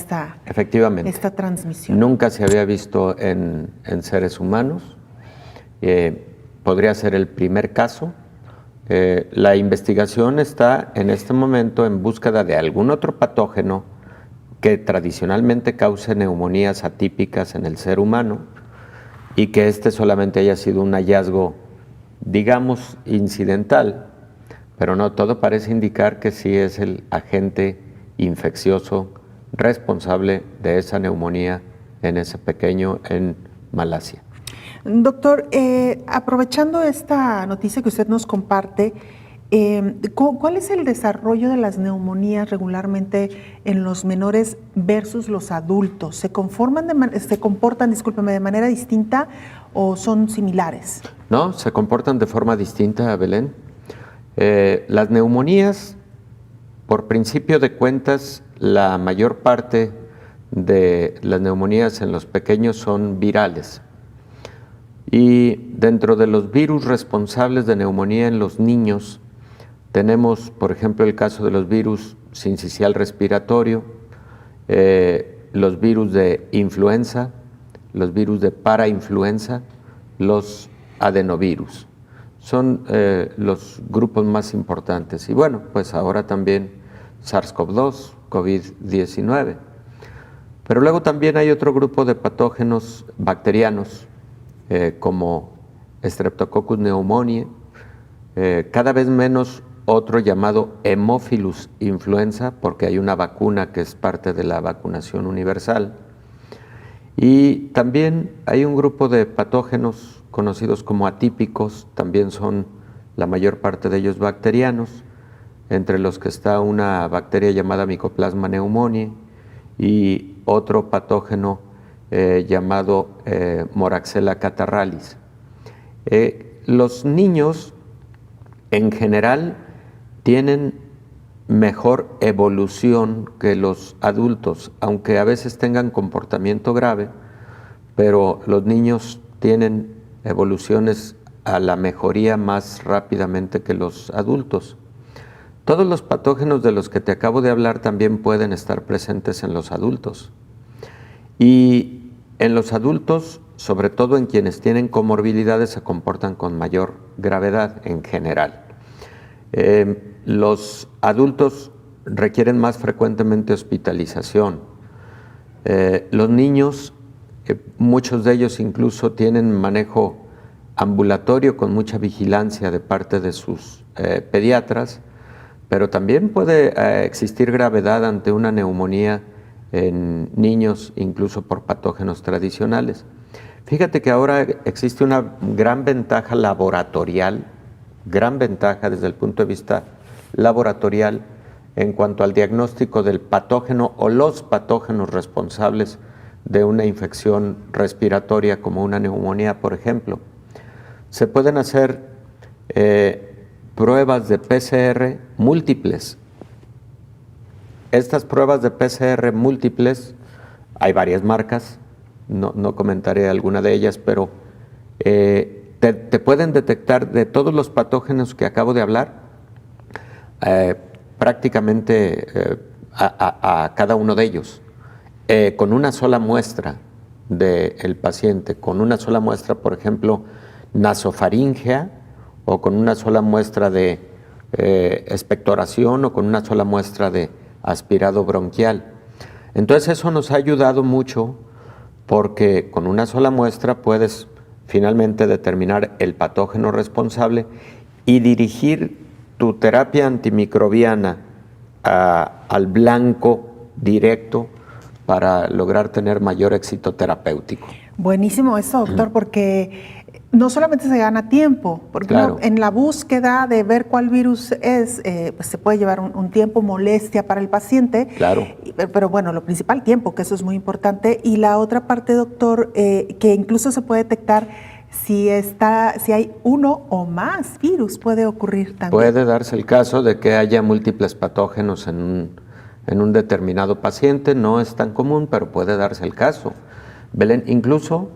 efectivamente, esta transmisión. Nunca se había visto en seres humanos. Podría ser el primer caso. La investigación está en este momento en búsqueda de algún otro patógeno que tradicionalmente cause neumonías atípicas en el ser humano y que solamente haya sido un hallazgo, digamos, incidental, pero no, todo parece indicar que sí es el agente infeccioso responsable de esa neumonía en ese pequeño en Malasia. Doctor, aprovechando esta noticia que usted nos comparte, ¿cuál es el desarrollo de las neumonías regularmente en los menores versus los adultos? ¿Se comportan de manera distinta o son similares? No, se comportan de forma distinta, Belén. Las neumonías, por principio de cuentas, la mayor parte de las neumonías en los pequeños son virales. Y dentro de los virus responsables de neumonía en los niños, tenemos, por ejemplo, el caso de los virus sincicial respiratorio, los virus de influenza, los virus de parainfluenza, los adenovirus. Son los grupos más importantes. Y bueno, pues ahora también SARS-CoV-2, COVID-19. Pero luego también hay otro grupo de patógenos bacterianos, como Streptococcus pneumoniae, cada vez menos otro llamado Haemophilus influenza, porque hay una vacuna que es parte de la vacunación universal. Y también hay un grupo de patógenos conocidos como atípicos, también son la mayor parte de ellos bacterianos, entre los que está una bacteria llamada Mycoplasma pneumoniae y otro patógeno llamado Moraxella catarrhalis. Los niños en general tienen mejor evolución que los adultos, aunque a veces tengan comportamiento grave, pero los niños tienen evoluciones a la mejoría más rápidamente que los adultos. Todos los patógenos de los que te acabo de hablar también pueden estar presentes en los adultos. Y en los adultos, sobre todo en quienes tienen comorbilidades, se comportan con mayor gravedad en general. Los adultos requieren más frecuentemente hospitalización. Los niños, muchos de ellos incluso tienen manejo ambulatorio con mucha vigilancia de parte de sus pediatras, pero también puede existir gravedad ante una neumonía en niños, incluso por patógenos tradicionales. Fíjate que ahora existe una gran ventaja laboratorial, gran ventaja desde el punto de vista laboratorial en cuanto al diagnóstico del patógeno o los patógenos responsables de una infección respiratoria como una neumonía, por ejemplo. Se pueden hacer pruebas de PCR múltiples. Estas pruebas de PCR múltiples, hay varias marcas, no comentaré alguna de ellas, pero te pueden detectar de todos los patógenos que acabo de hablar, prácticamente a cada uno de ellos, con una sola muestra del paciente, con una sola muestra, por ejemplo, nasofaríngea, o con una sola muestra de expectoración, o con una sola muestra de aspirado bronquial. Entonces eso nos ha ayudado mucho, porque con una sola muestra puedes finalmente determinar el patógeno responsable y dirigir tu terapia antimicrobiana al blanco directo para lograr tener mayor éxito terapéutico. Buenísimo eso, doctor, porque no solamente se gana tiempo, porque claro, en la búsqueda de ver cuál virus es, pues se puede llevar un tiempo, molestia para el paciente. Claro. Pero bueno, lo principal, tiempo, que eso es muy importante. Y la otra parte, doctor, que incluso se puede detectar si hay uno o más virus, puede ocurrir también. Puede darse el caso de que haya múltiples patógenos en un determinado paciente. No es tan común, pero puede darse el caso. Belén, incluso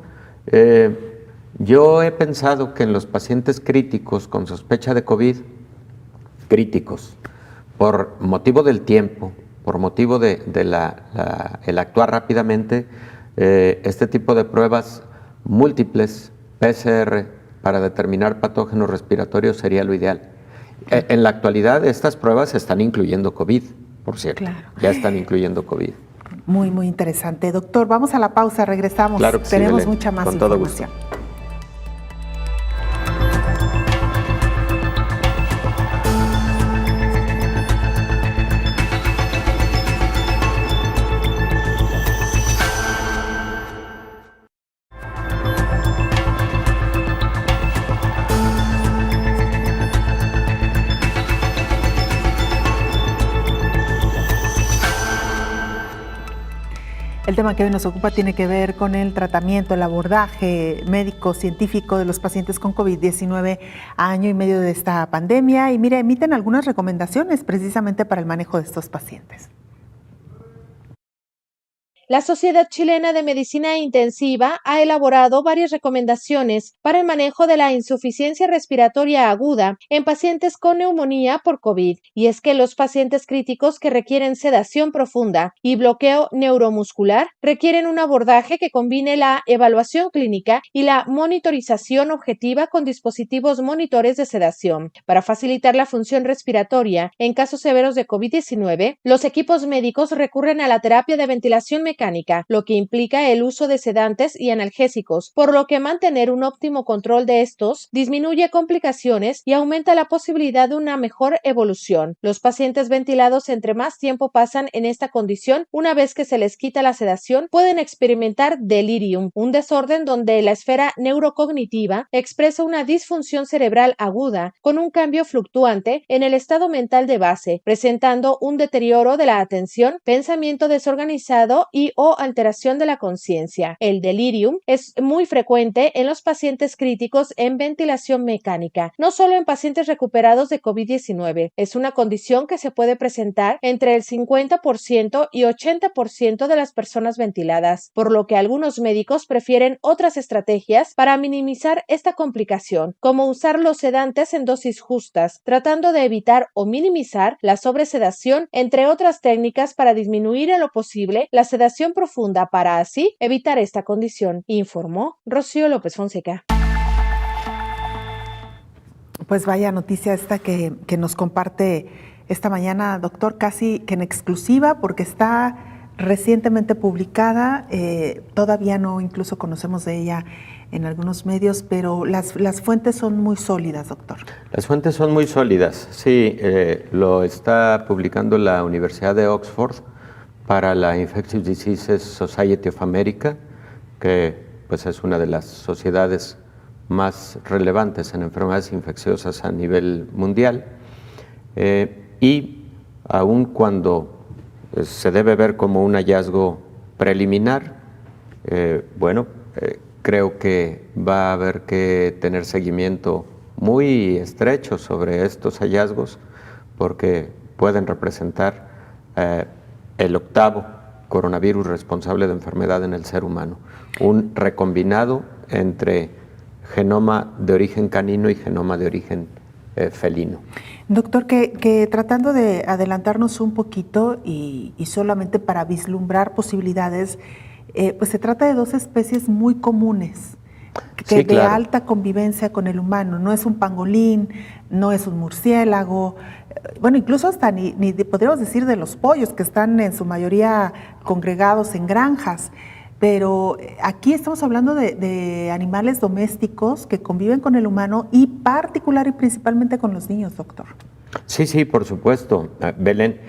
yo he pensado que en los pacientes críticos con sospecha de COVID, críticos, por motivo del tiempo, por motivo de el actuar rápidamente, este tipo de pruebas múltiples, PCR, para determinar patógenos respiratorios sería lo ideal. En la actualidad estas pruebas están incluyendo COVID, por cierto. Claro. Ya están incluyendo COVID. Muy, muy interesante. Doctor, vamos a la pausa, regresamos. Claro que tenemos sí, mucha más con información. Todo gusto. El tema que hoy nos ocupa tiene que ver con el tratamiento, el abordaje médico-científico de los pacientes con COVID-19 a año y medio de esta pandemia. Y mire, emiten algunas recomendaciones precisamente para el manejo de estos pacientes. La Sociedad Chilena de Medicina Intensiva ha elaborado varias recomendaciones para el manejo de la insuficiencia respiratoria aguda en pacientes con neumonía por COVID, y es que los pacientes críticos que requieren sedación profunda y bloqueo neuromuscular requieren un abordaje que combine la evaluación clínica y la monitorización objetiva con dispositivos monitores de sedación. Para facilitar la función respiratoria en casos severos de COVID-19, los equipos médicos recurren a la terapia de ventilación mecánica, lo que implica el uso de sedantes y analgésicos, por lo que mantener un óptimo control de estos disminuye complicaciones y aumenta la posibilidad de una mejor evolución. Los pacientes ventilados, entre más tiempo pasan en esta condición, una vez que se les quita la sedación, pueden experimentar delirium, un desorden donde la esfera neurocognitiva expresa una disfunción cerebral aguda con un cambio fluctuante en el estado mental de base, presentando un deterioro de la atención, pensamiento desorganizado y o alteración de la conciencia. El delirium es muy frecuente en los pacientes críticos en ventilación mecánica, no solo en pacientes recuperados de COVID-19. Es una condición que se puede presentar entre el 50% y 80% de las personas ventiladas, por lo que algunos médicos prefieren otras estrategias para minimizar esta complicación, como usar los sedantes en dosis justas, tratando de evitar o minimizar la sobresedación, entre otras técnicas para disminuir en lo posible la sedación profunda para así evitar esta condición, informó Rocío López Fonseca. Pues vaya noticia esta que nos comparte esta mañana, doctor, casi que en exclusiva, porque está recientemente publicada, todavía no incluso conocemos de ella en algunos medios, pero las fuentes son muy sólidas, doctor. Las fuentes son muy sólidas, sí, lo está publicando la Universidad de Oxford para la Infectious Diseases Society of America, que pues es una de las sociedades más relevantes en enfermedades infecciosas a nivel mundial, y aun cuando se debe ver como un hallazgo preliminar, creo que va a haber que tener seguimiento muy estrecho sobre estos hallazgos porque pueden representar el octavo coronavirus responsable de enfermedad en el ser humano, un recombinado entre genoma de origen canino y genoma de origen felino. Doctor, que tratando de adelantarnos un poquito y solamente para vislumbrar posibilidades, pues se trata de dos especies muy comunes, que de alta convivencia con el humano. No es un pangolín, no es un murciélago, bueno, incluso hasta ni podríamos decir de los pollos, que están en su mayoría congregados en granjas. Pero aquí estamos hablando de animales domésticos que conviven con el humano y particular y principalmente con los niños, doctor. Sí, por supuesto, Belén.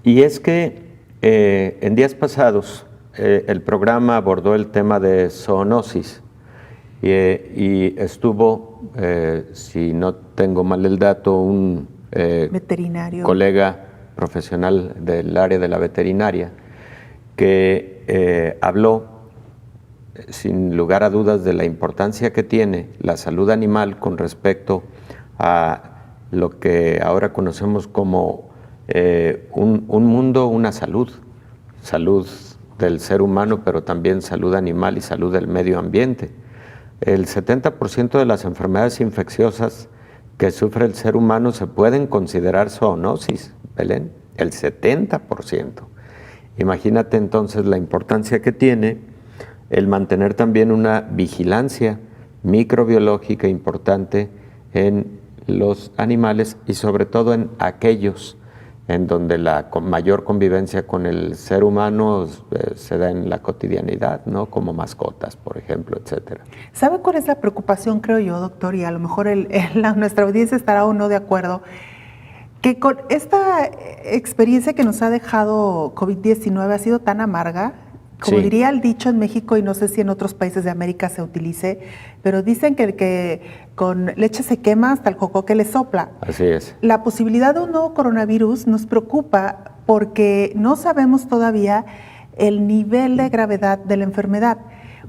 Y es que en días pasados el programa abordó el tema de zoonosis y estuvo, si no tengo mal el dato, un veterinario, colega profesional del área de la veterinaria que habló sin lugar a dudas de la importancia que tiene la salud animal con respecto a lo que ahora conocemos como un mundo, una salud del ser humano, pero también salud animal y salud del medio ambiente. El 70% de las enfermedades infecciosas que sufre el ser humano se pueden considerar zoonosis, Belén, el 70%. Imagínate entonces la importancia que tiene el mantener también una vigilancia microbiológica importante en los animales y sobre todo en aquellos en donde la mayor convivencia con el ser humano se da en la cotidianidad, ¿no? Como mascotas, por ejemplo, etcétera. ¿Sabe cuál es la preocupación, creo yo, doctor? Y a lo mejor nuestra audiencia estará o no de acuerdo, que con esta experiencia que nos ha dejado COVID-19 ha sido tan amarga. Como diría el dicho en México, y no sé si en otros países de América se utilice, pero dicen que el que con leche se quema, hasta el jocoque le sopla. Así es. La posibilidad de un nuevo coronavirus nos preocupa porque no sabemos todavía el nivel de gravedad de la enfermedad.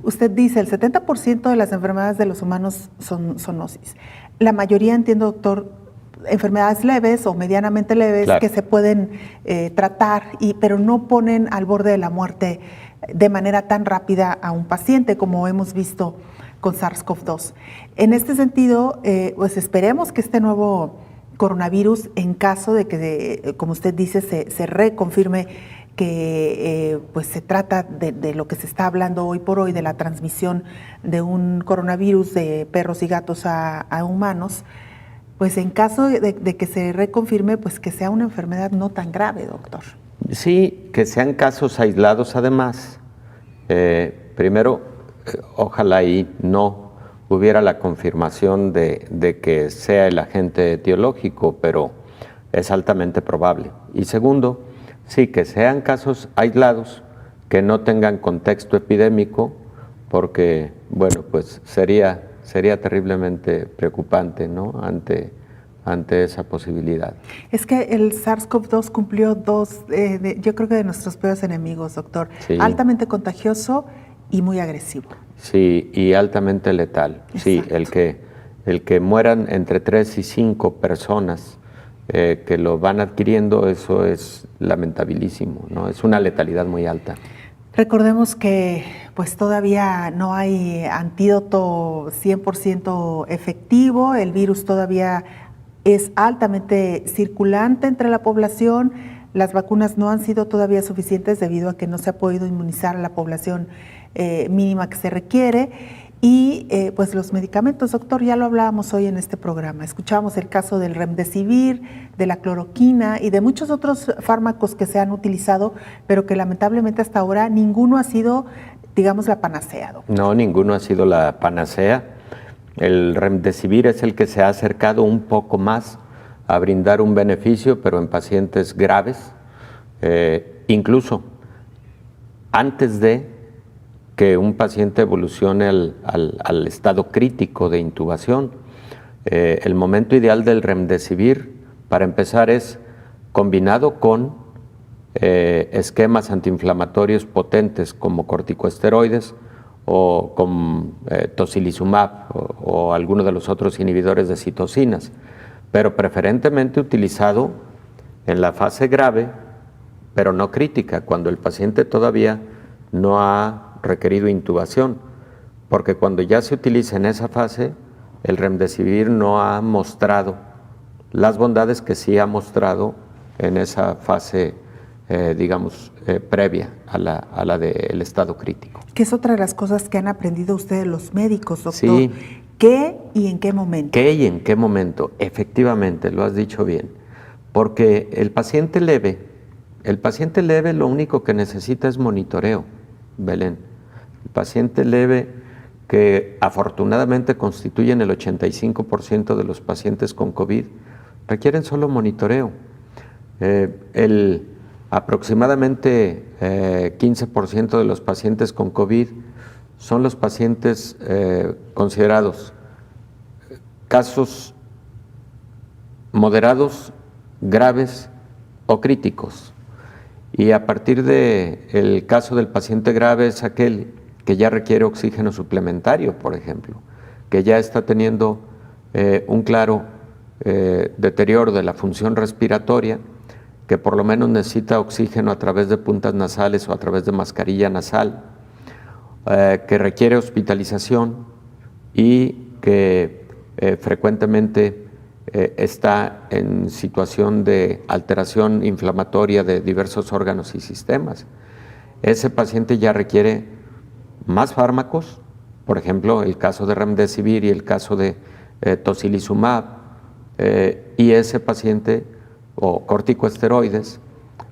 Usted dice, el 70% de las enfermedades de los humanos son zoonosis. La mayoría, entiendo, doctor, enfermedades leves o medianamente leves, claro, que se pueden tratar, pero no ponen al borde de la muerte de manera tan rápida a un paciente como hemos visto con SARS-CoV-2. En este sentido, pues esperemos que este nuevo coronavirus, en caso de que, como usted dice, se reconfirme que pues se trata de lo que se está hablando hoy por hoy, de la transmisión de un coronavirus de perros y gatos a humanos, pues en caso de que se reconfirme, pues que sea una enfermedad no tan grave, doctor. Sí, que sean casos aislados además. Primero, ojalá y no hubiera la confirmación de que sea el agente etiológico, pero es altamente probable. Y segundo, sí, que sean casos aislados, que no tengan contexto epidémico, porque, bueno, pues sería terriblemente preocupante, ¿no? Ante esa posibilidad. Es que el SARS-CoV-2 cumplió yo creo que de nuestros peores enemigos, doctor. Sí. Altamente contagioso y muy agresivo. Sí, y altamente letal. Exacto. Sí, el que mueran entre 3 y 5 personas que lo van adquiriendo, eso es lamentabilísimo, ¿no? Es una letalidad muy alta. Recordemos que pues todavía no hay antídoto 100% efectivo, el virus todavía es altamente circulante entre la población, las vacunas no han sido todavía suficientes debido a que no se ha podido inmunizar a la población mínima que se requiere y pues los medicamentos, doctor, ya lo hablábamos hoy en este programa, escuchábamos el caso del remdesivir, de la cloroquina y de muchos otros fármacos que se han utilizado, pero que lamentablemente hasta ahora ninguno ha sido, digamos, la panacea, doctor. No, ninguno ha sido la panacea. El remdesivir es el que se ha acercado un poco más a brindar un beneficio, pero en pacientes graves, incluso antes de que un paciente evolucione al estado crítico de intubación. El momento ideal del remdesivir, para empezar, es combinado con esquemas antiinflamatorios potentes como corticosteroides o con tocilizumab o alguno de los otros inhibidores de citocinas, pero preferentemente utilizado en la fase grave, pero no crítica, cuando el paciente todavía no ha requerido intubación, porque cuando ya se utiliza en esa fase, el remdesivir no ha mostrado las bondades que sí ha mostrado en esa fase, previa a la del estado crítico. Que es otra de las cosas que han aprendido ustedes los médicos, doctor. Sí. ¿Qué y en qué momento? ¿Qué y en qué momento? Efectivamente, lo has dicho bien. Porque el paciente leve lo único que necesita es monitoreo, Belén. El paciente leve, que afortunadamente constituyen el 85% de los pacientes con COVID, requieren solo monitoreo. Aproximadamente 15% de los pacientes con COVID son los pacientes considerados casos moderados, graves o críticos. Y a partir del caso del paciente grave es aquel que ya requiere oxígeno suplementario, por ejemplo, que ya está teniendo un claro deterioro de la función respiratoria, que por lo menos necesita oxígeno a través de puntas nasales o a través de mascarilla nasal, que requiere hospitalización y que frecuentemente está en situación de alteración inflamatoria de diversos órganos y sistemas. Ese paciente ya requiere más fármacos, por ejemplo, el caso de remdesivir y el caso de tocilizumab, y ese paciente, o corticosteroides,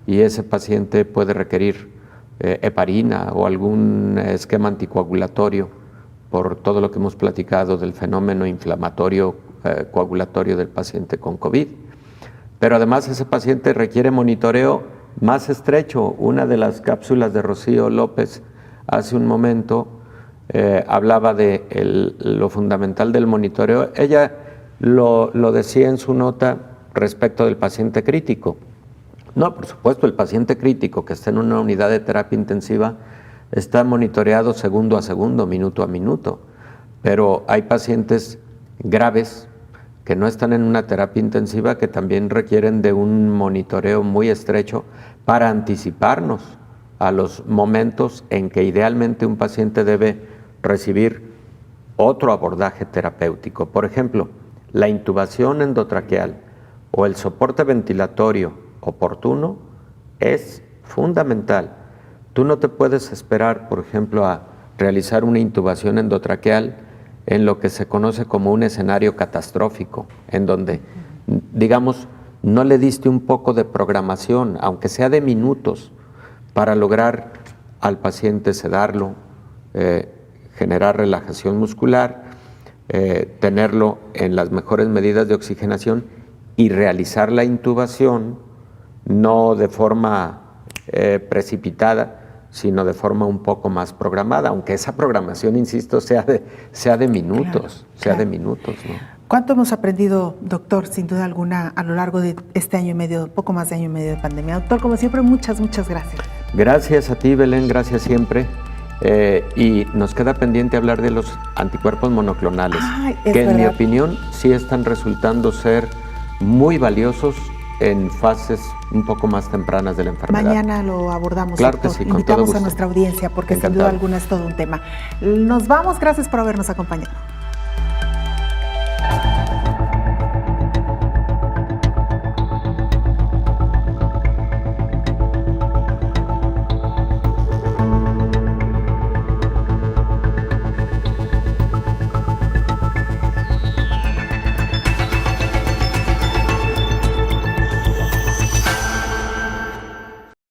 y ese paciente puede requerir heparina o algún esquema anticoagulatorio por todo lo que hemos platicado del fenómeno inflamatorio coagulatorio del paciente con COVID. Pero además ese paciente requiere monitoreo más estrecho. Una de las cápsulas de Rocío López hace un momento hablaba de lo fundamental del monitoreo. Ella lo decía en su nota respecto del paciente crítico. No, por supuesto, el paciente crítico que está en una unidad de terapia intensiva está monitoreado segundo a segundo, minuto a minuto, pero hay pacientes graves que no están en una terapia intensiva que también requieren de un monitoreo muy estrecho para anticiparnos a los momentos en que idealmente un paciente debe recibir otro abordaje terapéutico. Por ejemplo, la intubación endotraqueal o el soporte ventilatorio oportuno es fundamental. Tú no te puedes esperar, por ejemplo, a realizar una intubación endotraqueal en lo que se conoce como un escenario catastrófico, en donde, digamos, no le diste un poco de programación, aunque sea de minutos, para lograr al paciente sedarlo, generar relajación muscular, tenerlo en las mejores medidas de oxigenación y realizar la intubación no de forma precipitada, sino de forma un poco más programada, aunque esa programación, insisto, sea de minutos, de minutos, ¿no? ¿Cuánto hemos aprendido, doctor, sin duda alguna, a lo largo de este año y medio, poco más de año y medio de pandemia? Doctor, como siempre, muchas gracias. Gracias a ti, Belén, gracias siempre. Y nos queda pendiente hablar de los anticuerpos monoclonales, que en mi opinión sí están resultando ser muy valiosos en fases un poco más tempranas de la enfermedad. Mañana lo abordamos, claro, doctor. Que sí, invitamos a nuestra audiencia porque sin duda alguna es todo un tema. Nos vamos, gracias por habernos acompañado.